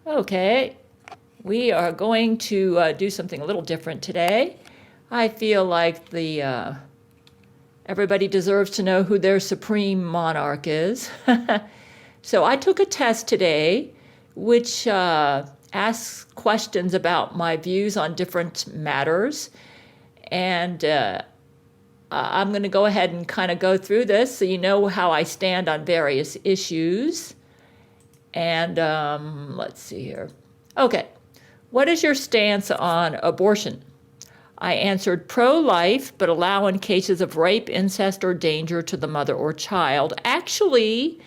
Okay, we are going to do something a little different today. I feel like everybody deserves to know who their supreme monarch is. So I took a test today which asks questions about my views on different matters. And I'm going to go ahead and kind of go through this so you know how I stand on various issues. And let's see here. Okay, what is your stance on abortion? I answered pro-life, but allow in cases of rape, incest, or danger to the mother or child. Actually,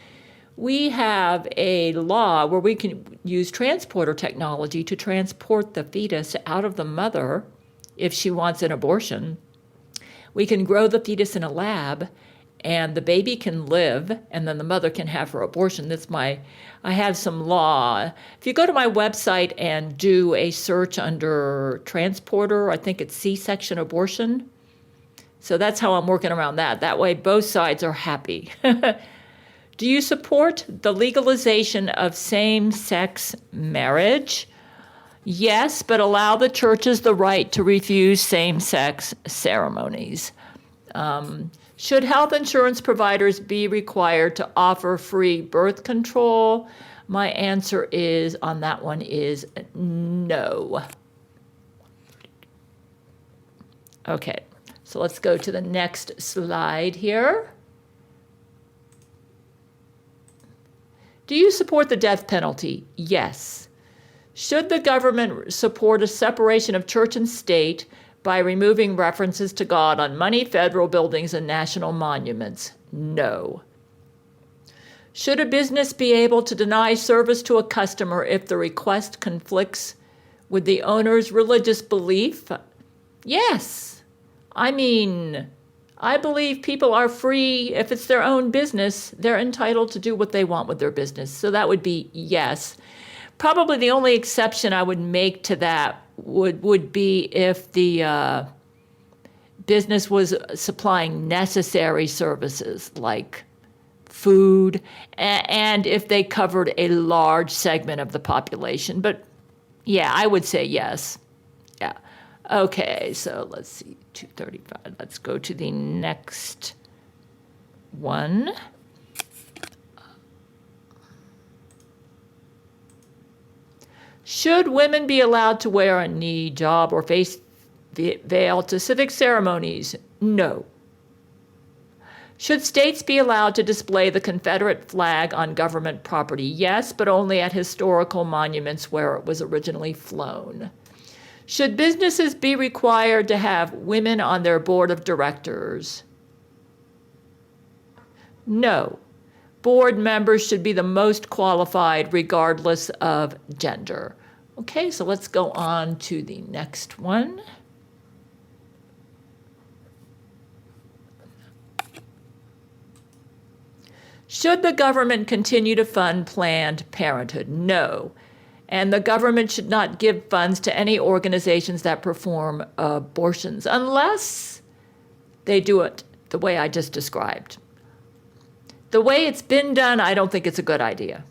we have a law where we can use transporter technology to transport the fetus out of the mother if she wants an abortion. We can grow the fetus in a lab, and the baby can live, and then the mother can have her abortion. I have some law. If you go to my website and do a search under transporter, I think it's C-section abortion. So that's how I'm working around that. That way both sides are happy. Do you support the legalization of same-sex marriage? Yes, but allow the churches the right to refuse same-sex ceremonies. Should health insurance providers be required to offer free birth control? My answer is on that one is no. Okay, so let's go to the next slide here. Do you support the death penalty? Yes. Should the government support a separation of church and state by removing references to God on money, federal buildings, and national monuments? No. Should a business be able to deny service to a customer if the request conflicts with the owner's religious belief? Yes. I mean, I believe people are free. If it's their own business, they're entitled to do what they want with their business. So that would be yes. Probably the only exception I would make to that would be if the business was supplying necessary services like food, and if they covered a large segment of the population. But yeah, I would say yes. Yeah. Okay, so let's see, 235. Let's go to the next one. Should women be allowed to wear a hijab or face veil to civic ceremonies? No. Should states be allowed to display the Confederate flag on government property? Yes, but only at historical monuments where it was originally flown. Should businesses be required to have women on their board of directors? No. Board members should be the most qualified regardless of gender. Okay, so let's go on to the next one. Should the government continue to fund Planned Parenthood? No. And the government should not give funds to any organizations that perform abortions unless they do it the way I just described. The way it's been done, I don't think it's a good idea.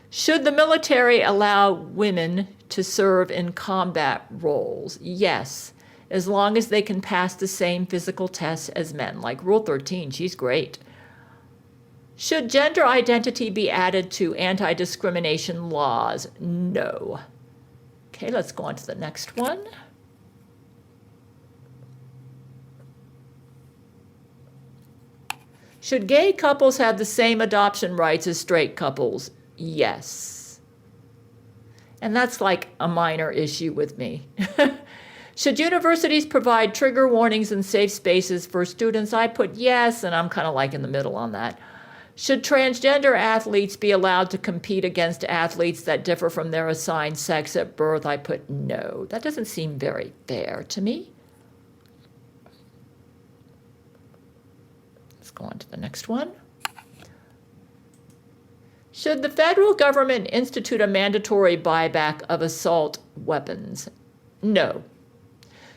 Should the military allow women to serve in combat roles? Yes, as long as they can pass the same physical tests as men, like Rule 13, she's great. Should gender identity be added to anti-discrimination laws? No. Okay, let's go on to the next one. Should gay couples have the same adoption rights as straight couples? Yes. And that's like a minor issue with me. Should universities provide trigger warnings and safe spaces for students? I put yes, and I'm kind of like in the middle on that. Should transgender athletes be allowed to compete against athletes that differ from their assigned sex at birth? I put no. That doesn't seem very fair to me. Let's go on to the next one. Should the federal government institute a mandatory buyback of assault weapons? No.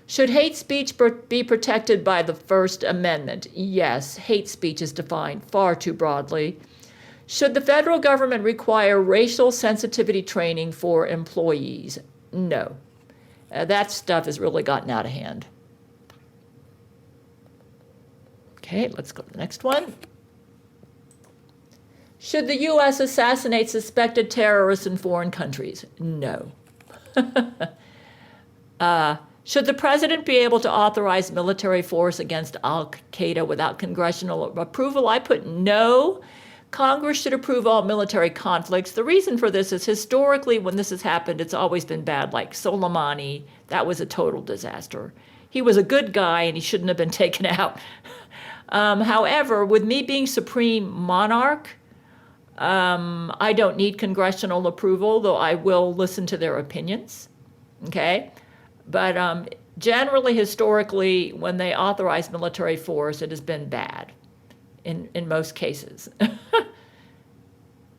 Should hate speech be protected by the First Amendment? Yes, hate speech is defined far too broadly. Should the federal government require racial sensitivity training for employees? No. That stuff has really gotten out of hand. Okay, let's go to the next one. Should the U.S. assassinate suspected terrorists in foreign countries? No. Should the president be able to authorize military force against al-Qaeda without congressional approval? I put no. Congress should approve all military conflicts. The reason for this is historically when this has happened, it's always been bad, like Soleimani. That was a total disaster. He was a good guy and he shouldn't have been taken out. However, with me being supreme monarch, I don't need congressional approval, though I will listen to their opinions. Okay? But generally, historically, when they authorize military force, it has been bad in most cases,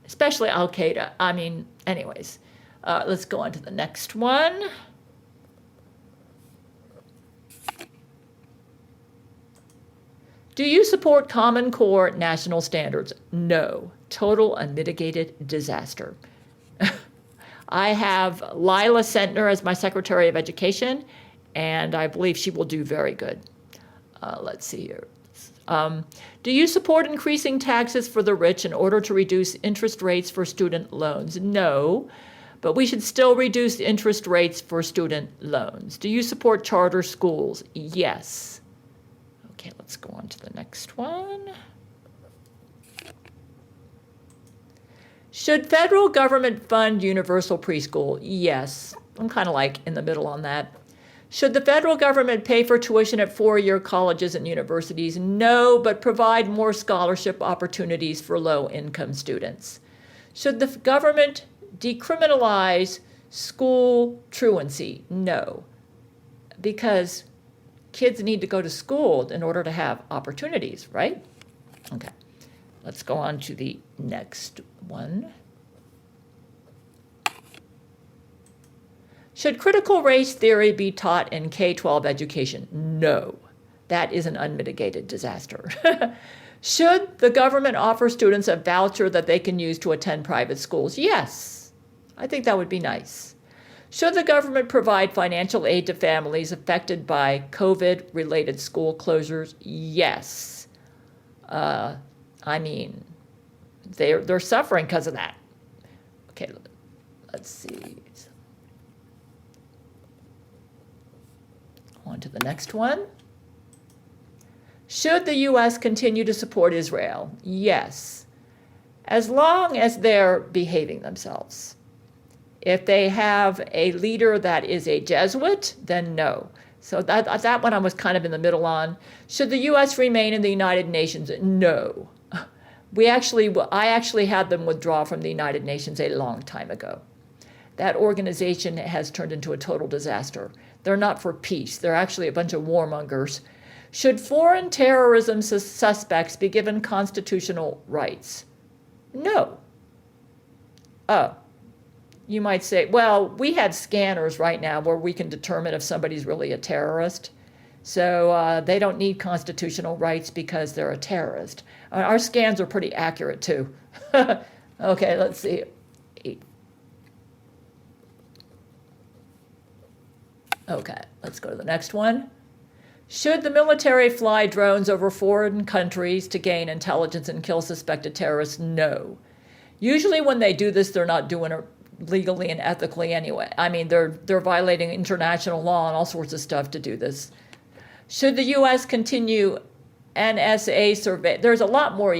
especially al-Qaeda. I mean, anyways, let's go on to the next one. Do you support Common Core national standards? No. Total unmitigated disaster. I have Lila Sentner as my Secretary of Education, and I believe she will do very good. Let's see here. Do you support increasing taxes for the rich in order to reduce interest rates for student loans? No, but we should still reduce interest rates for student loans. Do you support charter schools? Yes. Okay, let's go on to the next one. Should federal government fund universal preschool? Yes. I'm kind of like in the middle on that. Should the federal government pay for tuition at four-year colleges and universities? No, but provide more scholarship opportunities for low-income students. Should the government decriminalize school truancy? No, because kids need to go to school in order to have opportunities, right? Okay, let's go on to the next one. Should critical race theory be taught in K-12 education? No, that is an unmitigated disaster. Should the government offer students a voucher that they can use to attend private schools? Yes, I think that would be nice. Should the government provide financial aid to families affected by COVID-related school closures? Yes. I mean, they're suffering because of that. Okay, let's see. On to the next one. Should the U.S. continue to support Israel? Yes, as long as they're behaving themselves. If they have a leader that is a Jesuit, then no. So that one I was kind of in the middle on. Should the U.S. remain in the United Nations? No. I actually had them withdraw from the United Nations a long time ago. That organization has turned into a total disaster. They're not for peace. They're actually a bunch of warmongers. Should foreign terrorism suspects be given constitutional rights? No. Oh, you might say, well, we have scanners right now where we can determine if somebody's really a terrorist. So they don't need constitutional rights because they're a terrorist. Our scans are pretty accurate too. Okay, let's see. Okay, let's go to the next one. Should the military fly drones over foreign countries to gain intelligence and kill suspected terrorists? No. Usually when they do this, they're not doing it legally and ethically anyway. I mean, they're violating international law and all sorts of stuff to do this. Should the U.S. continue NSA survey? There's a lot more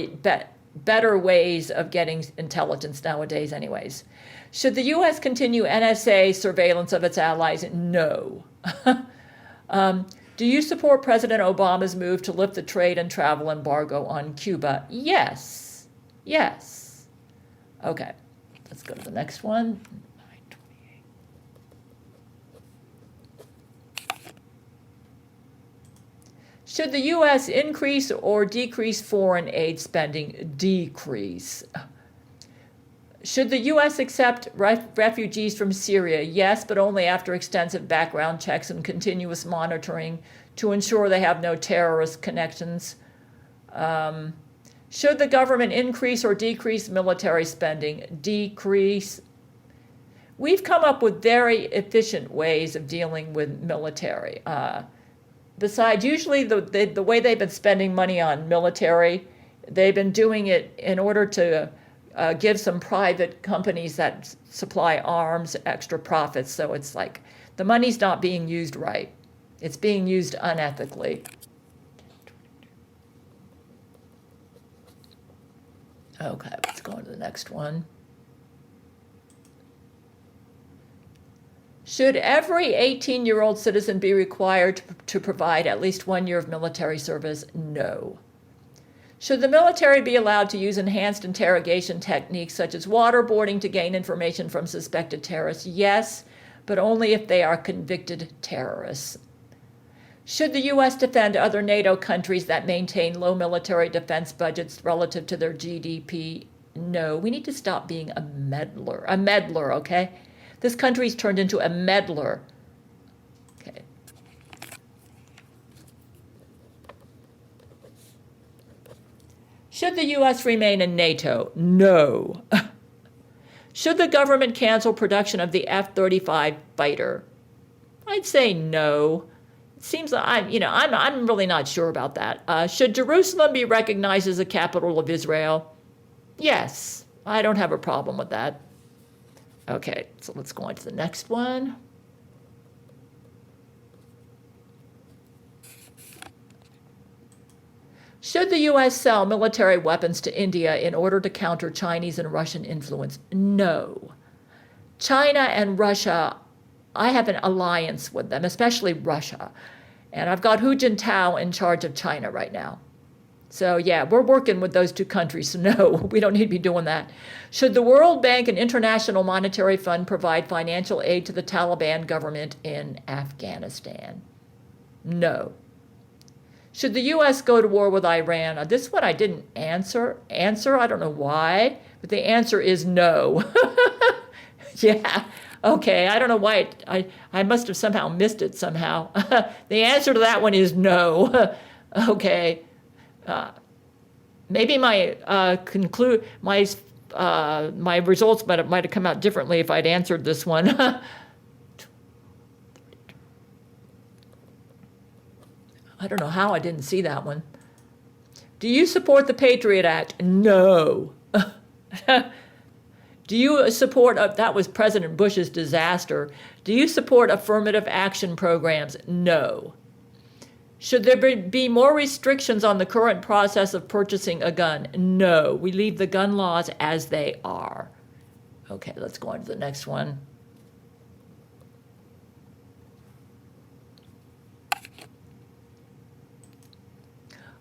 better ways of getting intelligence nowadays anyways. Should the U.S. continue NSA surveillance of its allies? No. Do you support President Obama's move to lift the trade and travel embargo on Cuba? Yes. Yes. Okay, let's go to the next one. 928. Should the U.S. increase or decrease foreign aid spending? Decrease. Should the U.S. accept refugees from Syria? Yes, but only after extensive background checks and continuous monitoring to ensure they have no terrorist connections. Should the government increase or decrease military spending? Decrease. We've come up with very efficient ways of dealing with military. Besides, usually the way they've been spending money on military, they've been doing it in order to give some private companies that supply arms extra profits. So it's like the money's not being used right. It's being used unethically. Okay, let's go on to the next one. Should every 18-year-old citizen be required to provide at least 1 year of military service? No. Should the military be allowed to use enhanced interrogation techniques such as waterboarding to gain information from suspected terrorists? Yes, but only if they are convicted terrorists. Should the U.S. defend other NATO countries that maintain low military defense budgets relative to their GDP? No. We need to stop being a meddler, okay? This country's turned into a meddler. Okay. Should the U.S. remain in NATO? No. Should the government cancel production of the F-35 fighter? I'd say no. It seems like I'm really not sure about that. Should Jerusalem be recognized as the capital of Israel? Yes. I don't have a problem with that. Okay, so let's go on to the next one. Should the U.S. sell military weapons to India in order to counter Chinese and Russian influence? No. China and Russia, I have an alliance with them, especially Russia. And I've got Hu Jintao in charge of China right now. So yeah, we're working with those two countries, so no, we don't need to be doing that. Should the World Bank and International Monetary Fund provide financial aid to the Taliban government in Afghanistan? No. Should the U.S. go to war with Iran? This one I didn't answer. I don't know why, but the answer is no. Yeah, okay, I don't know why. I must have somehow missed it somehow. The answer to that one is no. Okay. Maybe my my results might have come out differently if I'd answered this one. I don't know how I didn't see that one. Do you support the Patriot Act? No. Do you support, that was President Bush's disaster. Do you support affirmative action programs? No. Should there be more restrictions on the current process of purchasing a gun? No. We leave the gun laws as they are. Okay, let's go on to the next one.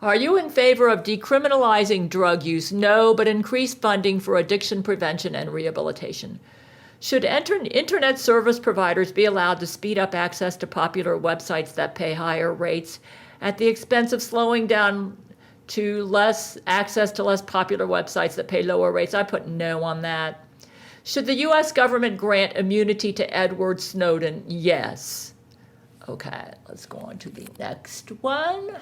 Are you in favor of decriminalizing drug use? No, but increase funding for addiction prevention and rehabilitation. Should internet service providers be allowed to speed up access to popular websites that pay higher rates at the expense of slowing down to less access to less popular websites that pay lower rates? I put no on that. Should the U.S. government grant immunity to Edward Snowden? Yes. Okay, let's go on to the next one.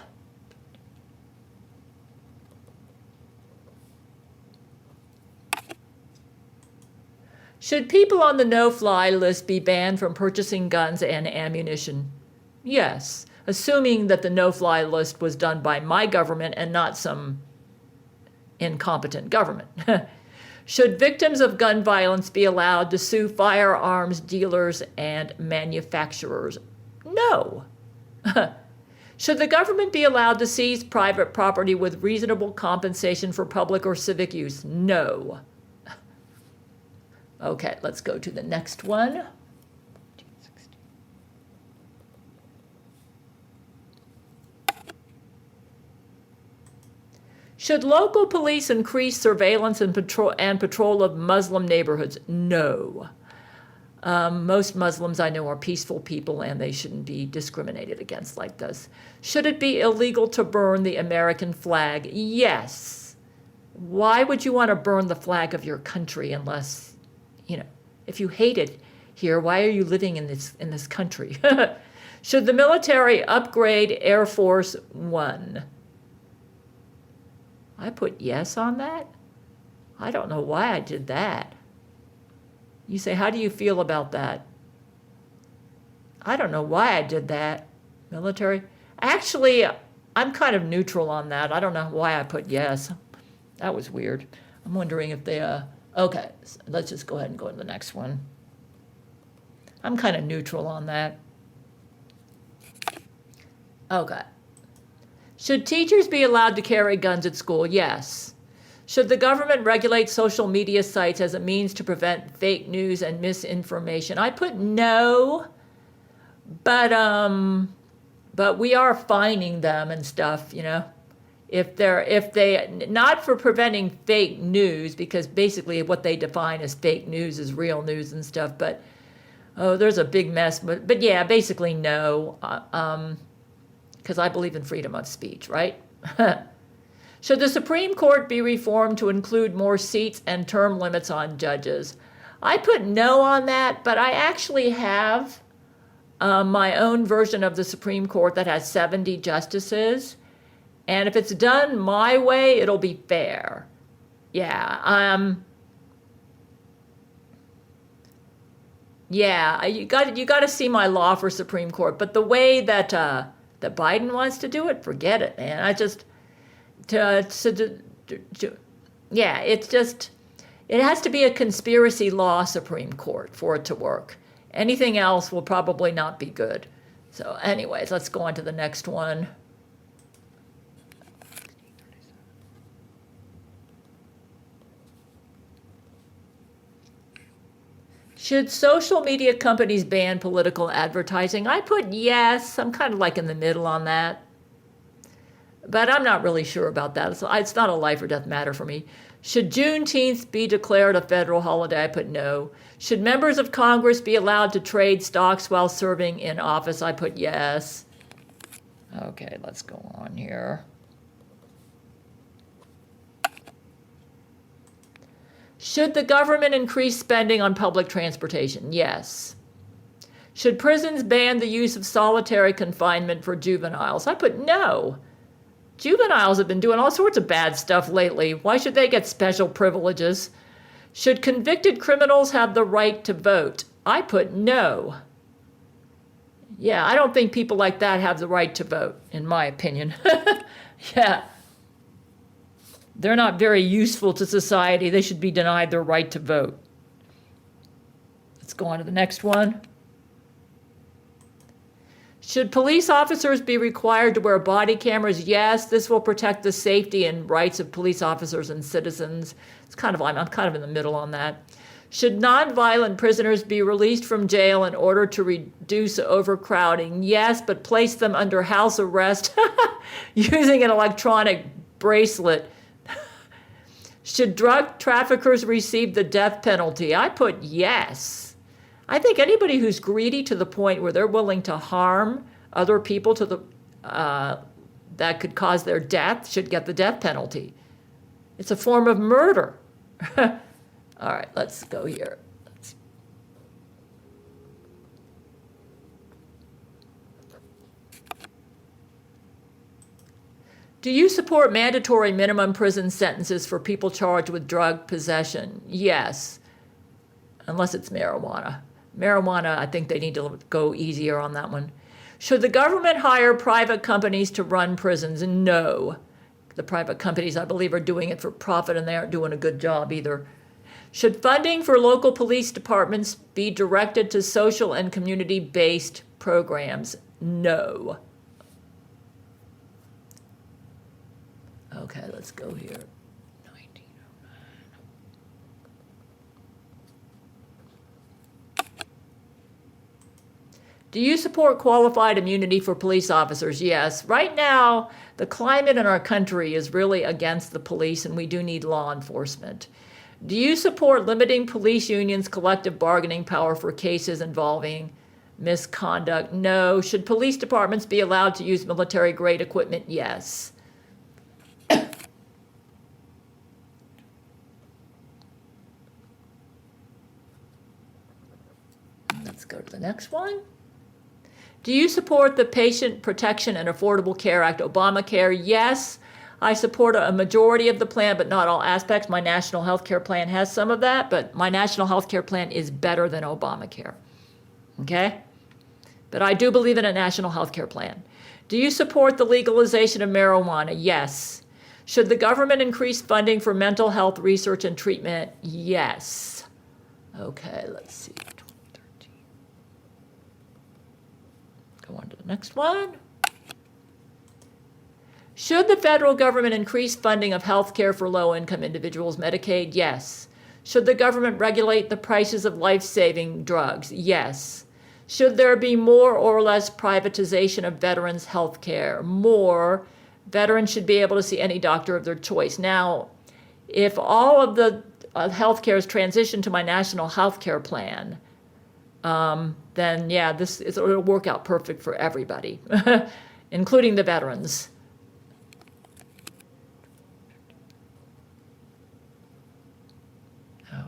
Should people on the no-fly list be banned from purchasing guns and ammunition? Yes, assuming that the no-fly list was done by my government and not some incompetent government. Should victims of gun violence be allowed to sue firearms dealers and manufacturers? No. Should the government be allowed to seize private property with reasonable compensation for public or civic use? No. Okay, let's go to the next one. Should local police increase surveillance and patrol of Muslim neighborhoods? No. Most Muslims I know are peaceful people and they shouldn't be discriminated against like this. Should it be illegal to burn the American flag? Yes. Why would you want to burn the flag of your country unless, if you hate it here, why are you living in this country? Should the military upgrade Air Force One? I put yes on that. I don't know why I did that. You say, how do you feel about that? I don't know why I did that. Military? Actually, I'm kind of neutral on that. I don't know why I put yes. That was weird. I'm wondering if they, okay, so let's just go ahead and go to the next one. I'm kind of neutral on that. Okay. Should teachers be allowed to carry guns at school? Yes. Should the government regulate social media sites as a means to prevent fake news and misinformation? I put no, but we are fining them and stuff, you know. If they not for preventing fake news, because basically what they define as fake news is real news and stuff, but oh, there's a big mess, but yeah, basically no, because I believe in freedom of speech, right? Should the Supreme Court be reformed to include more seats and term limits on judges? I put no on that, but I actually have my own version of the Supreme Court that has 70 justices. And if it's done my way, it'll be fair. Yeah. Yeah, you got to see my law for Supreme Court. But the way that that Biden wants to do it, forget it, man. Yeah, it's just, it has to be a conspiracy law Supreme Court for it to work. Anything else will probably not be good. So anyways, let's go on to the next one. Should social media companies ban political advertising? I put yes. I'm kind of like in the middle on that. But I'm not really sure about that. It's not a life or death matter for me. Should Juneteenth be declared a federal holiday? I put no. Should members of Congress be allowed to trade stocks while serving in office? I put yes. Okay, let's go on here. Should the government increase spending on public transportation? Yes. Should prisons ban the use of solitary confinement for juveniles? I put no. Juveniles have been doing all sorts of bad stuff lately. Why should they get special privileges? Should convicted criminals have the right to vote? I put no. Yeah, I don't think people like that have the right to vote, in my opinion. Yeah. They're not very useful to society. They should be denied their right to vote. Let's go on to the next one. Should police officers be required to wear body cameras? Yes, this will protect the safety and rights of police officers and citizens. I'm kind of in the middle on that. Should nonviolent prisoners be released from jail in order to reduce overcrowding? Yes, but place them under house arrest using an electronic bracelet. Should drug traffickers receive the death penalty? I put yes. I think anybody who's greedy to the point where they're willing to harm other people to the that could cause their death should get the death penalty. It's a form of murder. All right, let's go here. Do you support mandatory minimum prison sentences for people charged with drug possession? Yes, unless it's marijuana. Marijuana, I think they need to go easier on that one. Should the government hire private companies to run prisons? No. The private companies, I believe, are doing it for profit, and they aren't doing a good job either. Should funding for local police departments be directed to social and community-based programs? No. Okay, let's go here. Do you support qualified immunity for police officers? Yes. Right now, the climate in our country is really against the police, and we do need law enforcement. Do you support limiting police unions' collective bargaining power for cases involving misconduct? No. Should police departments be allowed to use military-grade equipment? Yes. Let's go to the next one. Do you support the Patient Protection and Affordable Care Act, Obamacare? Yes. I support a majority of the plan, but not all aspects. My national health care plan has some of that, but my national health care plan is better than Obamacare. Okay? But I do believe in a national health care plan. Do you support the legalization of marijuana? Yes. Should the government increase funding for mental health research and treatment? Yes. Okay, let's see. 2013. Go on to the next one. Should the federal government increase funding of health care for low-income individuals, Medicaid? Yes. Should the government regulate the prices of life-saving drugs? Yes. Should there be more or less privatization of veterans' health care? More. Veterans should be able to see any doctor of their choice. Now, if all of the health care is transitioned to my national health care plan, then yeah, it'll work out perfect for everybody, including the veterans.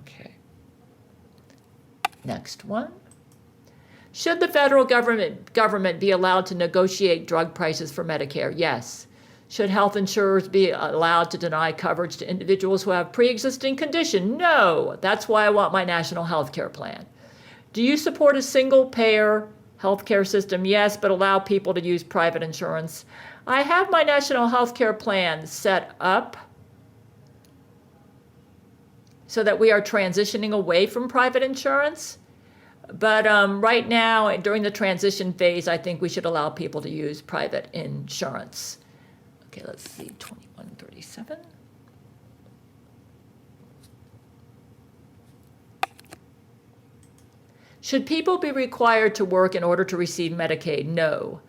Okay. Next one. Should the federal government be allowed to negotiate drug prices for Medicare? Yes. Should health insurers be allowed to deny coverage to individuals who have pre-existing condition? No. That's why I want my national health care plan. Do you support a single-payer health care system? Yes, but allow people to use private insurance. I have my national health care plan set up so that we are transitioning away from private insurance. But right now, during the transition phase, I think we should allow people to use private insurance. Okay, let's see, 2137. Should people be required to work in order to receive Medicaid? No.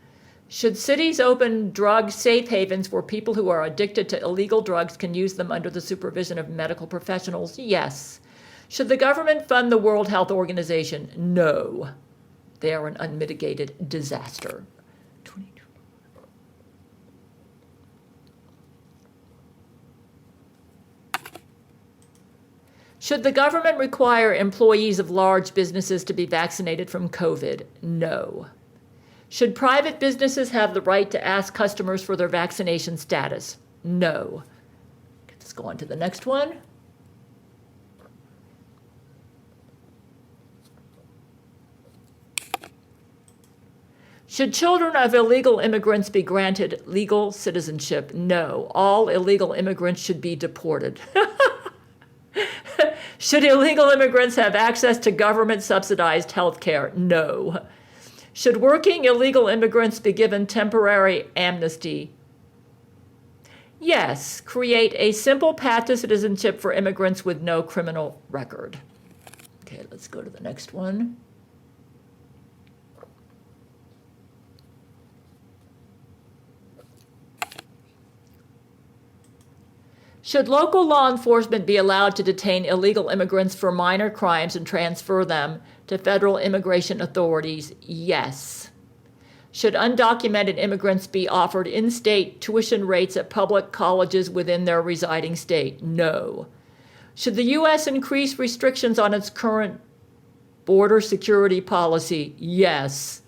Should cities open drug safe havens where people who are addicted to illegal drugs can use them under the supervision of medical professionals? Yes. Should the government fund the World Health Organization? No. They are an unmitigated disaster. 22. Should the government require employees of large businesses to be vaccinated from COVID? No. Should private businesses have the right to ask customers for their vaccination status? No. Let's go on to the next one. Should children of illegal immigrants be granted legal citizenship? No. All illegal immigrants should be deported. Should illegal immigrants have access to government-subsidized health care? No. Should working illegal immigrants be given temporary amnesty? Yes. Create a simple path to citizenship for immigrants with no criminal record. Okay, let's go to the next one. Should local law enforcement be allowed to detain illegal immigrants for minor crimes and transfer them to federal immigration authorities? Yes. Should undocumented immigrants be offered in-state tuition rates at public colleges within their residing state? No. Should the U.S. increase restrictions on its current border security policy? Yes.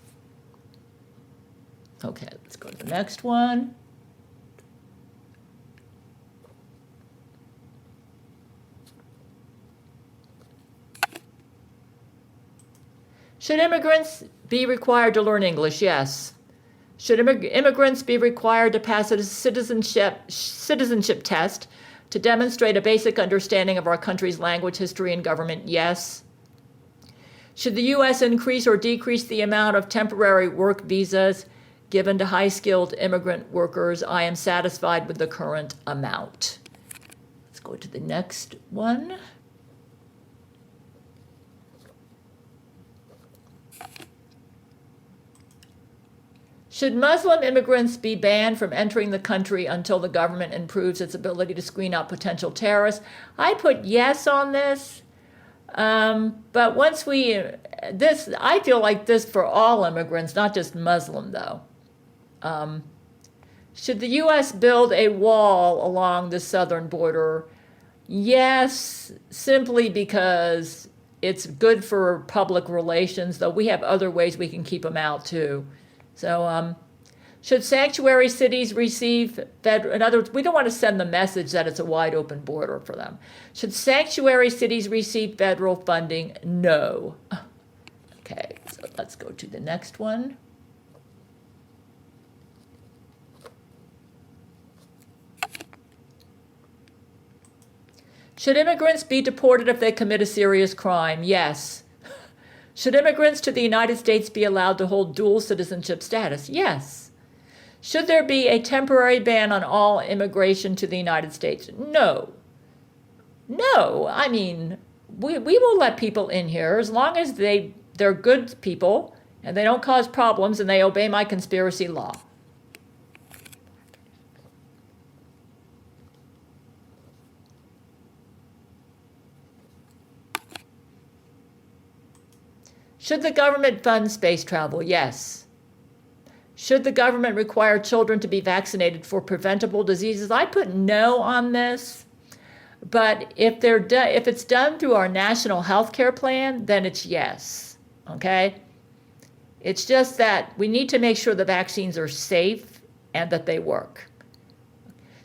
Okay, let's go to the next one. Should immigrants be required to learn English? Yes. Should immigrants be required to pass a citizenship test to demonstrate a basic understanding of our country's language, history, and government? Yes. Should the U.S. increase or decrease the amount of temporary work visas given to high-skilled immigrant workers? I am satisfied with the current amount. Let's go to the next one. Should Muslim immigrants be banned from entering the country until the government improves its ability to screen out potential terrorists? I put yes on this, but once I feel like this for all immigrants, not just Muslim though. Should the U.S. build a wall along the southern border? Yes, simply because it's good for public relations, though we have other ways we can keep them out too. So, Should sanctuary cities receive in other words, we don't want to send the message that it's a wide open border for them. Should sanctuary cities receive federal funding? No. Okay, so let's go to the next one. Should immigrants be deported if they commit a serious crime? Yes. Should immigrants to the United States be allowed to hold dual citizenship status? Yes. Should there be a temporary ban on all immigration to the United States? No. No. I mean, we will let people in here as long as they're good people and they don't cause problems and they obey my conspiracy law. Should the government fund space travel? Yes. Should the government require children to be vaccinated for preventable diseases? I put no on this, but if it's done through our national health care plan, then it's yes, okay? It's just that we need to make sure the vaccines are safe and that they work.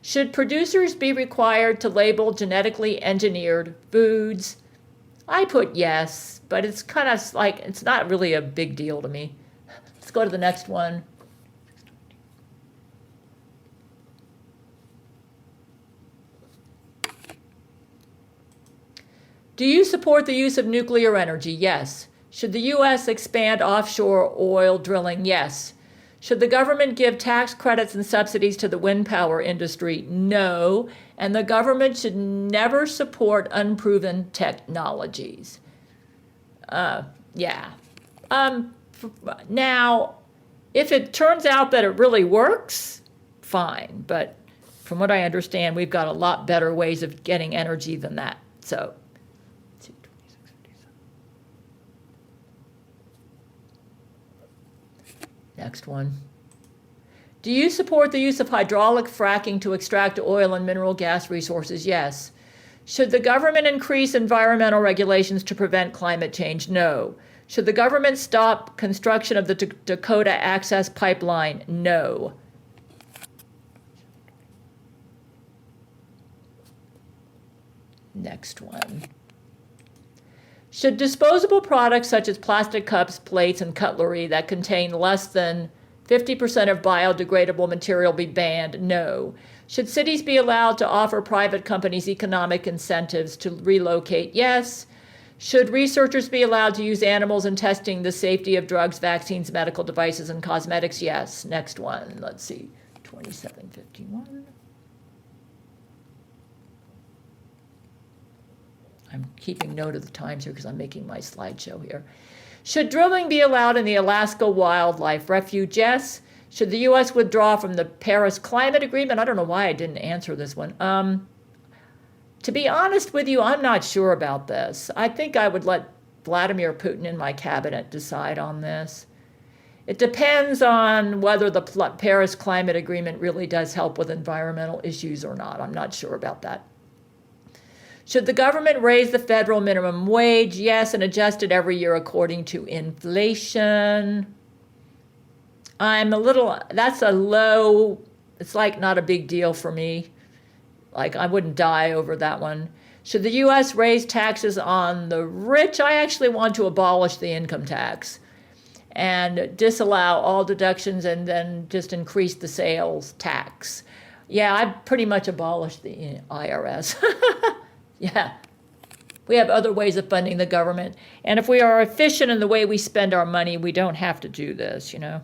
Should producers be required to label genetically engineered foods? I put yes, but it's kind of like, it's not really a big deal to me. Let's go to the next one. Do you support the use of nuclear energy? Yes. Should the U.S. expand offshore oil drilling? Yes. Should the government give tax credits and subsidies to the wind power industry? No. And the government should never support unproven technologies. Yeah. Now, if it turns out that it really works, fine. But from what I understand, we've got a lot better ways of getting energy than that. So. Next one. Do you support the use of hydraulic fracking to extract oil and mineral gas resources? Yes. Should the government increase environmental regulations to prevent climate change? No. Should the government stop construction of the Dakota Access Pipeline? No. Next one. Should disposable products such as plastic cups, plates, and cutlery that contain less than 50% of biodegradable material be banned? No. Should cities be allowed to offer private companies economic incentives to relocate? Yes. Should researchers be allowed to use animals in testing the safety of drugs, vaccines, medical devices, and cosmetics? Yes. Next one. Let's see. 2751. I'm keeping note of the times here because I'm making my slideshow here. Should drilling be allowed in the Alaska Wildlife Refuge? Yes. Should the U.S. withdraw from the Paris Climate Agreement? I don't know why I didn't answer this one. To be honest with you, I'm not sure about this. I think I would let Vladimir Putin and my cabinet decide on this. It depends on whether the Paris Climate Agreement really does help with environmental issues or not. I'm not sure about that. Should the government raise the federal minimum wage? Yes, and adjust it every year according to inflation. That's a low, it's like not a big deal for me. Like I wouldn't die over that one. Should the U.S. raise taxes on the rich? I actually want to abolish the income tax and disallow all deductions and then just increase the sales tax. Yeah, I pretty much abolished the IRS. Yeah, we have other ways of funding the government. And if we are efficient in the way we spend our money, we don't have to do this, you know.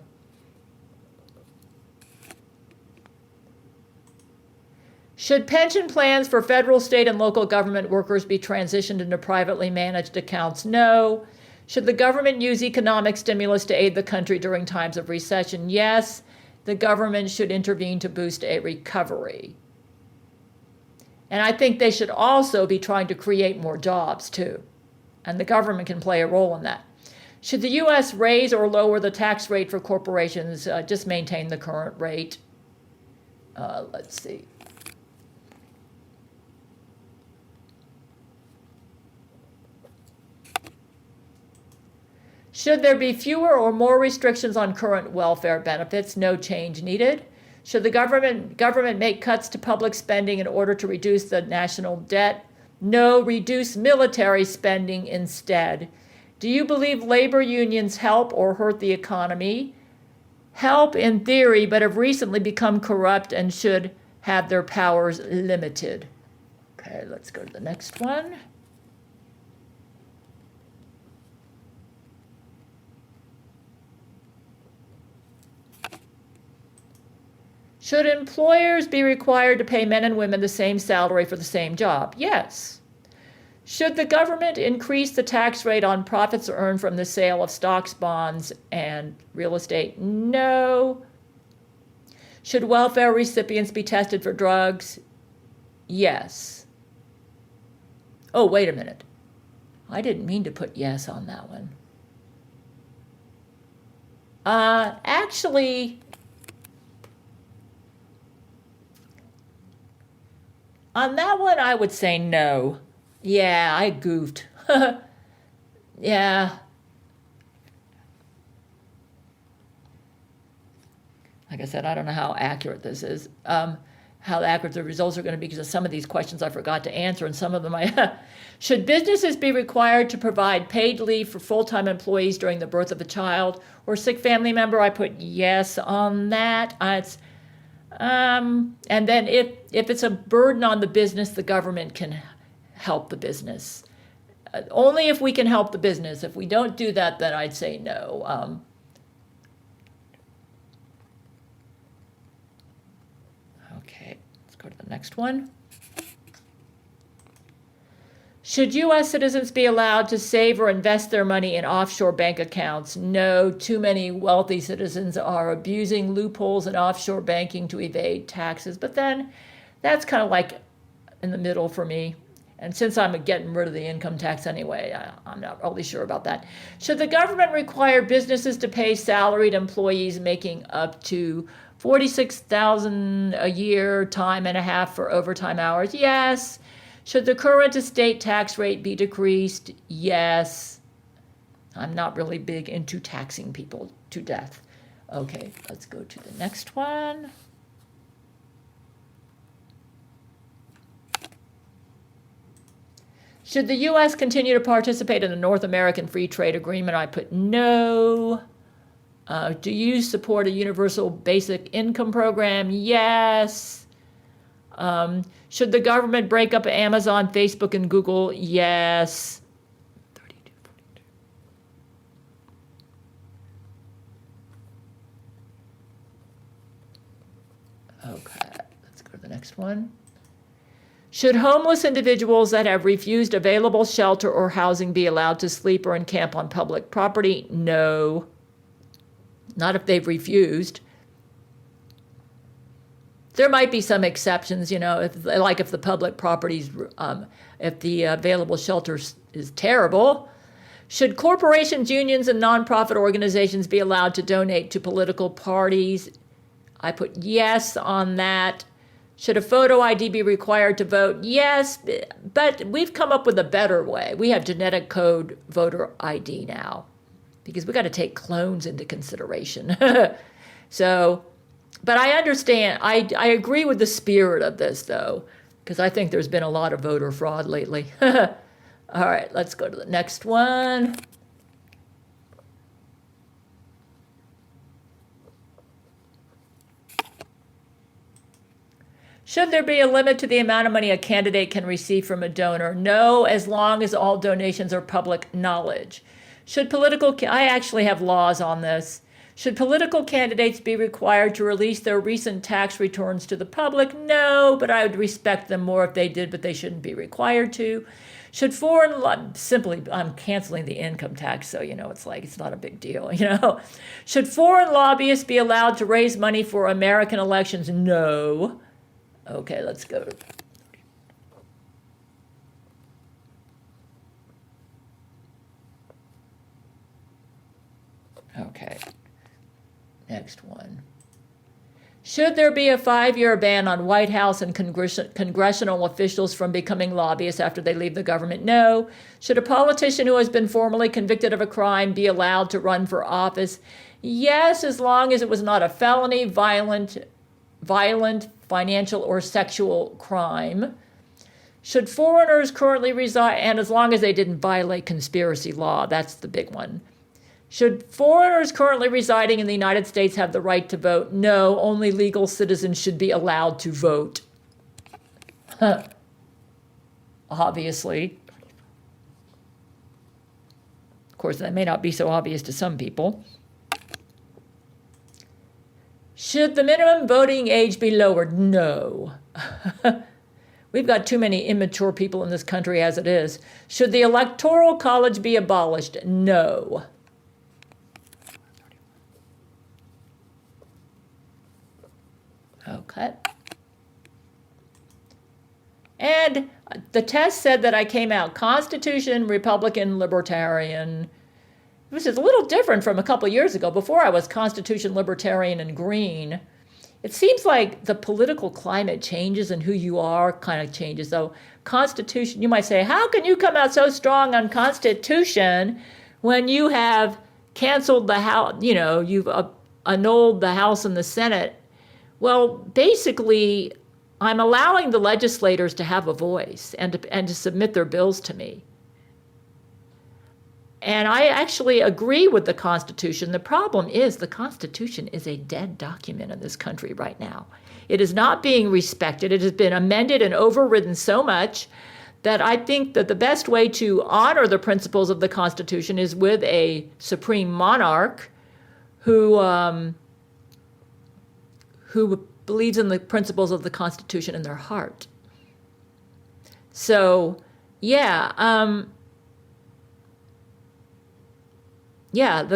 Should pension plans for federal, state, and local government workers be transitioned into privately managed accounts? No. Should the government use economic stimulus to aid the country during times of recession? Yes. The government should intervene to boost a recovery. And I think they should also be trying to create more jobs, too. And the government can play a role in that. Should the U.S. raise or lower the tax rate for corporations? Just maintain the current rate. Let's see. Should there be fewer or more restrictions on current welfare benefits? No change needed. Should the government make cuts to public spending in order to reduce the national debt? No, reduce military spending instead. Do you believe labor unions help or hurt the economy? Help in theory, but have recently become corrupt and should have their powers limited. Okay, let's go to the next one. Should employers be required to pay men and women the same salary for the same job? Yes. Should the government increase the tax rate on profits earned from the sale of stocks, bonds, and real estate? No. Should welfare recipients be tested for drugs? Yes. Oh, wait a minute. I didn't mean to put yes on that one. Actually, on that one, I would say no. Yeah, I goofed. Yeah. Like I said, I don't know how accurate this is, how accurate the results are going to be, because some of these questions I forgot to answer, and some of them I... Should businesses be required to provide paid leave for full-time employees during the birth of a child or sick family member? I put yes on that. And then if it's a burden on the business, the government can help the business. Only if we can help the business. If we don't do that, then I'd say no. Okay, let's go to the next one. Should U.S. citizens be allowed to save or invest their money in offshore bank accounts? No, too many wealthy citizens are abusing loopholes in offshore banking to evade taxes. But then that's kind of like in the middle for me. And since I'm getting rid of the income tax anyway, I'm not really sure about that. Should the government require businesses to pay salaried employees making up to $46,000 a year, time and a half for overtime hours? Yes. Should the current estate tax rate be decreased? Yes. I'm not really big into taxing people to death. Okay, let's go to the next one. Should the U.S. continue to participate in the North American Free Trade Agreement? I put no. Do you support a universal basic income program? Yes. Should the government break up Amazon, Facebook, and Google? Yes. 32, 42. Okay, let's go to the next one. Should homeless individuals that have refused available shelter or housing be allowed to sleep or encamp on public property? No. Not if they've refused. There might be some exceptions, if the public properties, if the available shelter is terrible. Should corporations, unions, and nonprofit organizations be allowed to donate to political parties? I put yes on that. Should a photo ID be required to vote? Yes, but we've come up with a better way. We have genetic code voter ID now, because we got to take clones into consideration. But I understand, I agree with the spirit of this, though, because I think there's been a lot of voter fraud lately. All right, let's go to the next one. Should there be a limit to the amount of money a candidate can receive from a donor? No, as long as all donations are public knowledge. I actually have laws on this. Should political candidates be required to release their recent tax returns to the public? No, but I would respect them more if they did, but they shouldn't be required to. Should I'm canceling the income tax, so, it's not a big deal, Should foreign lobbyists be allowed to raise money for American elections? No. Okay, let's go. Okay. Next one. Should there be a 5-year ban on White House and congressional officials from becoming lobbyists after they leave the government? No. Should a politician who has been formally convicted of a crime be allowed to run for office? Yes, as long as it was not a felony, violent, financial, or sexual crime. Should foreigners currently reside, and as long as they didn't violate conspiracy law, that's the big one. Should foreigners currently residing in the United States have the right to vote? No, only legal citizens should be allowed to vote. Obviously. Of course, that may not be so obvious to some people. Should the minimum voting age be lowered? No. We've got too many immature people in this country as it is. Should the Electoral College be abolished? No. Okay. And the test said that I came out Constitution, Republican, Libertarian, which is a little different from a couple years ago. Before I was Constitution, Libertarian, and Green. It seems like the political climate changes and who you are kind of changes. So Constitution, you might say, how can you come out so strong on Constitution when you have canceled the House, you've annulled the House and the Senate? Well, basically, I'm allowing the legislators to have a voice and to submit their bills to me. And I actually agree with the Constitution. The problem is the Constitution is a dead document in this country right now. It is not being respected. It has been amended and overridden so much that I think that the best way to honor the principles of the Constitution is with a supreme monarch who believes in the principles of the Constitution in their heart. So, the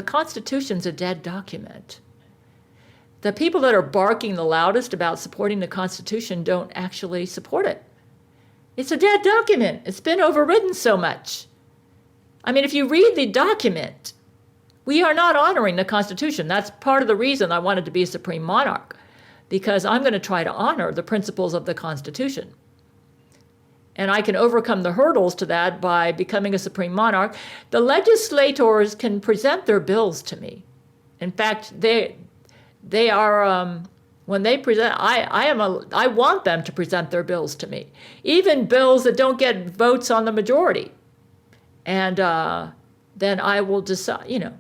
Constitution's a dead document. The people that are barking the loudest about supporting the Constitution don't actually support it. It's a dead document. It's been overridden so much. I mean, if you read the document, we are not honoring the Constitution. That's part of the reason I wanted to be a supreme monarch, because I'm going to try to honor the principles of the Constitution. And I can overcome the hurdles to that by becoming a supreme monarch. The legislators can present their bills to me. In fact, they are, when they present, I want them to present their bills to me. Even bills that don't get votes on the majority. And then I will decide,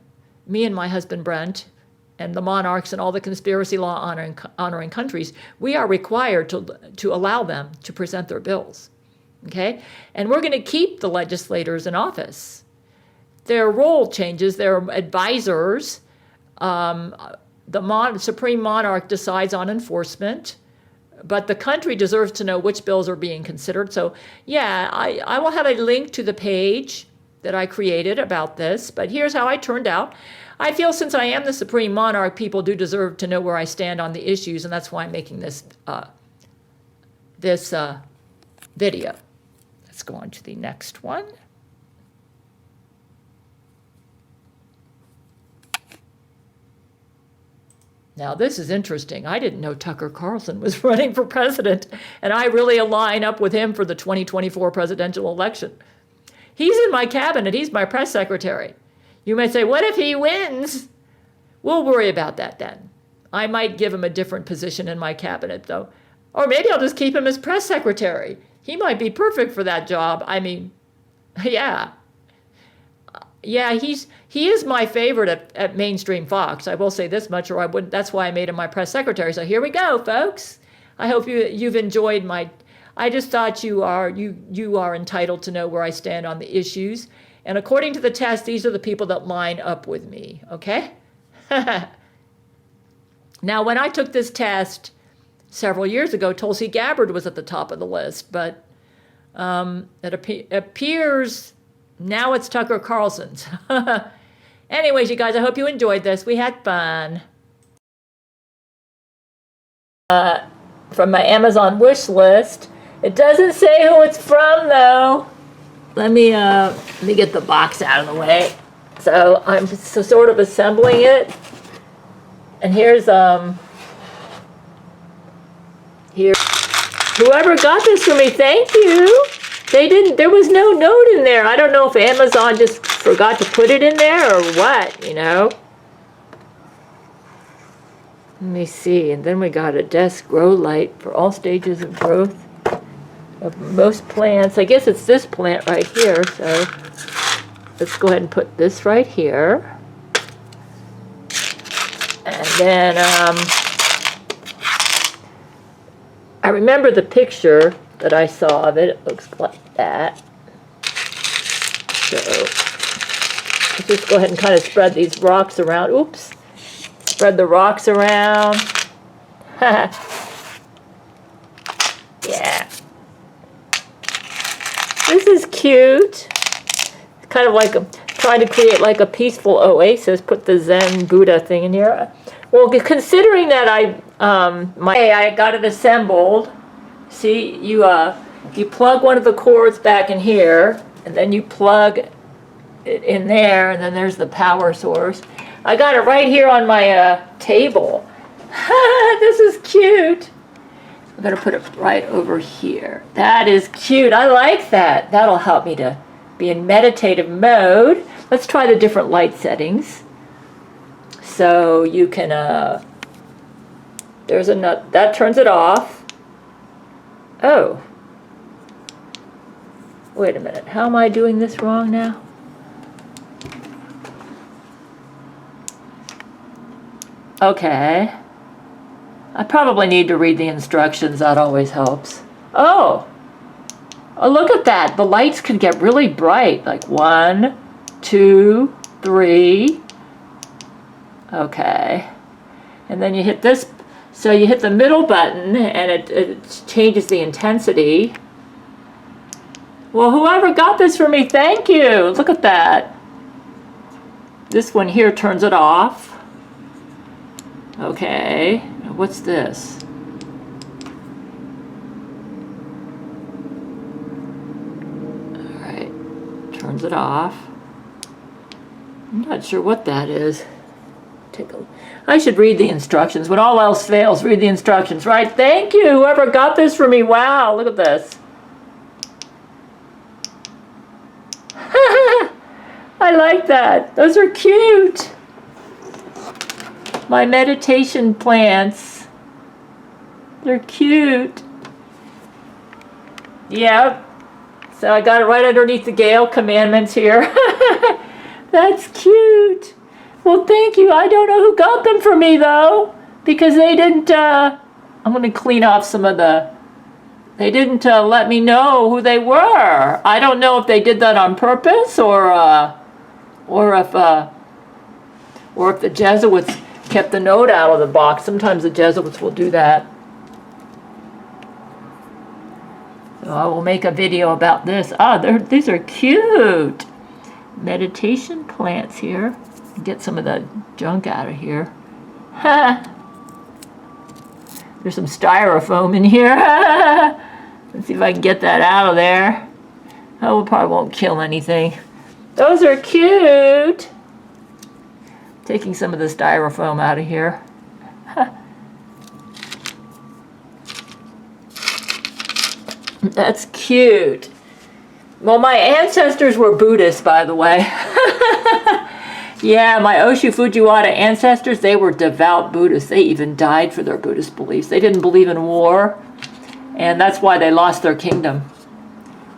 me and my husband Brent, and the monarchs and all the conspiracy law honoring countries, we are required to allow them to present their bills. Okay? And we're going to keep the legislators in office. Their role changes. They're advisors. The supreme monarch decides on enforcement, but the country deserves to know which bills are being considered. So, I will have a link to the page that I created about this, but here's how I turned out. I feel since I am the supreme monarch, people do deserve to know where I stand on the issues, and that's why I'm making this video. Let's go on to the next one. Now, this is interesting. I didn't know Tucker Carlson was running for president, and I really align up with him for the 2024 presidential election. He's in my cabinet. He's my press secretary. You might say, what if he wins? We'll worry about that then. I might give him a different position in my cabinet, though. Or maybe I'll just keep him as press secretary. He might be perfect for that job. I mean, yeah. Yeah, he is my favorite at mainstream Fox. I will say this much, or I wouldn't. That's why I made him my press secretary. So here we go, folks. I hope you've enjoyed my. I just thought you are entitled to know where I stand on the issues. And according to the test, these are the people that line up with me, okay? Now, when I took this test several years ago, Tulsi Gabbard was at the top of the list, but it appears now it's Tucker Carlson's. Anyways, you guys, I hope you enjoyed this. We had fun. From my Amazon wish list. It doesn't say who it's from, though. Let me get the box out of the way. So I'm sort of assembling it. And here's Here. Whoever got this for me, thank you. There was no note in there. I don't know if Amazon just forgot to put it in there or what, you know. Let me see. And then we got a desk grow light for all stages of growth of most plants. I guess it's this plant right here. So let's go ahead and put this right here. And then I remember the picture that I saw of it. It looks like that. So let's just go ahead and kind of spread these rocks around. Oops. Spread the rocks around. Yeah. This is cute. It's kind of like trying to create like a peaceful oasis. Put the Zen Buddha thing in here. Well, considering that I got it assembled. See, you plug one of the cords back in here, and then you plug it in there, and then there's the power source. I got it right here on my table. This is cute. I'm going to put it right over here. That is cute. I like that. That'll help me to be in meditative mode. Let's try the different light settings. So you can, there's a nut. That turns it off. Oh. Wait a minute. How am I doing this wrong now? Okay. I probably need to read the instructions. That always helps. Oh, look at that. The lights can get really bright. Like 1, 2, 3. Okay. And then you hit this. So you hit the middle button and it changes the intensity. Well, whoever got this for me, thank you. Look at that. This one here turns it off. Okay, what's this? All right, turns it off. I'm not sure what that is. I should read the instructions. When all else fails, read the instructions, right? Thank you, whoever got this for me. Wow, look at this. I like that. Those are cute. My meditation plants. They're cute. Yep. So I got it right underneath the Gail commandments here. That's cute. Well, thank you. I don't know who got them for me, though, because they didn't, I'm going to clean off some of the, they didn't let me know who they were. I don't know if they did that on purpose or if the Jesuits kept the note out of the box. Sometimes the Jesuits will do that. So I will make a video about this. These are cute. Meditation plants here. Get some of the junk out of here. There's some styrofoam in here. Let's see if I can get that out of there. Oh, it probably won't kill anything. Those are cute. Taking some of the styrofoam out of here. That's cute. Well, my ancestors were Buddhists, by the way. Yeah, my Oshu Fujiwara ancestors, they were devout Buddhists. They even died for their Buddhist beliefs. They didn't believe in war, and that's why they lost their kingdom.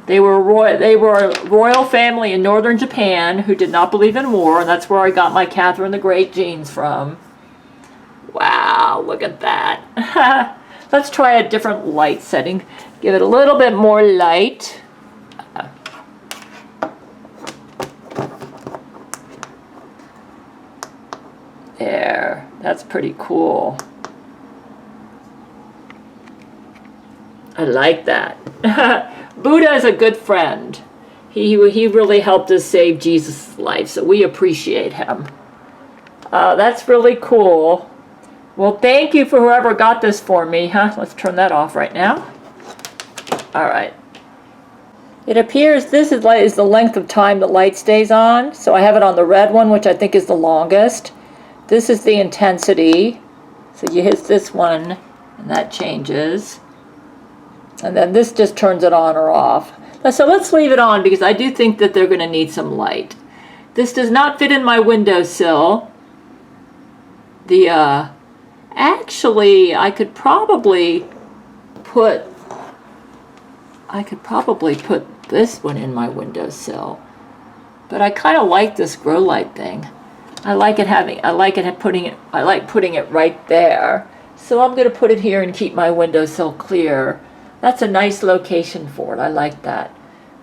They were a royal family in northern Japan who did not believe in war, and that's where I got my Catherine the Great genes from. Wow, look at that. Let's try a different light setting. Give it a little bit more light. There, that's pretty cool. I like that. Buddha is a good friend. He really helped us save Jesus' life, so we appreciate him. That's really cool. Well, thank you for whoever got this for me. Let's turn that off right now. All right. It appears this is the length of time the light stays on. So I have it on the red one, which I think is the longest. This is the intensity. So you hit this one, and that changes. And then this just turns it on or off. So let's leave it on because I do think that they're going to need some light. This does not fit in my windowsill. Actually, I could probably put this one in my windowsill. But I kind of like this grow light thing. I like putting it right there. So I'm going to put it here and keep my windowsill clear. That's a nice location for it. I like that.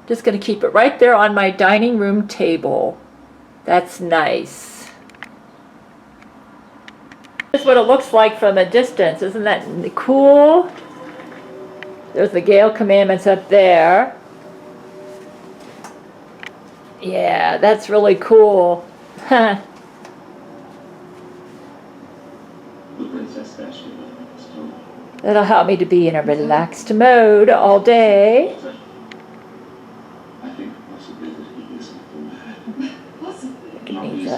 Just going to keep it right there on my dining room table. That's nice. This is what it looks like from a distance. Isn't that cool? There's the Gail Commandments up there. Yeah, that's really cool. That'll help me to be in a relaxed mode all day. It needs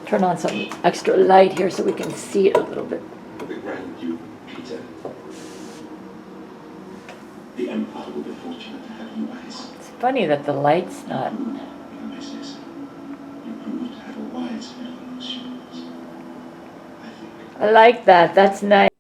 turn on some extra light here so we can see it a little bit. The Empire will be fortunate to have you as. It's funny that the light's not. I like that. That's nice.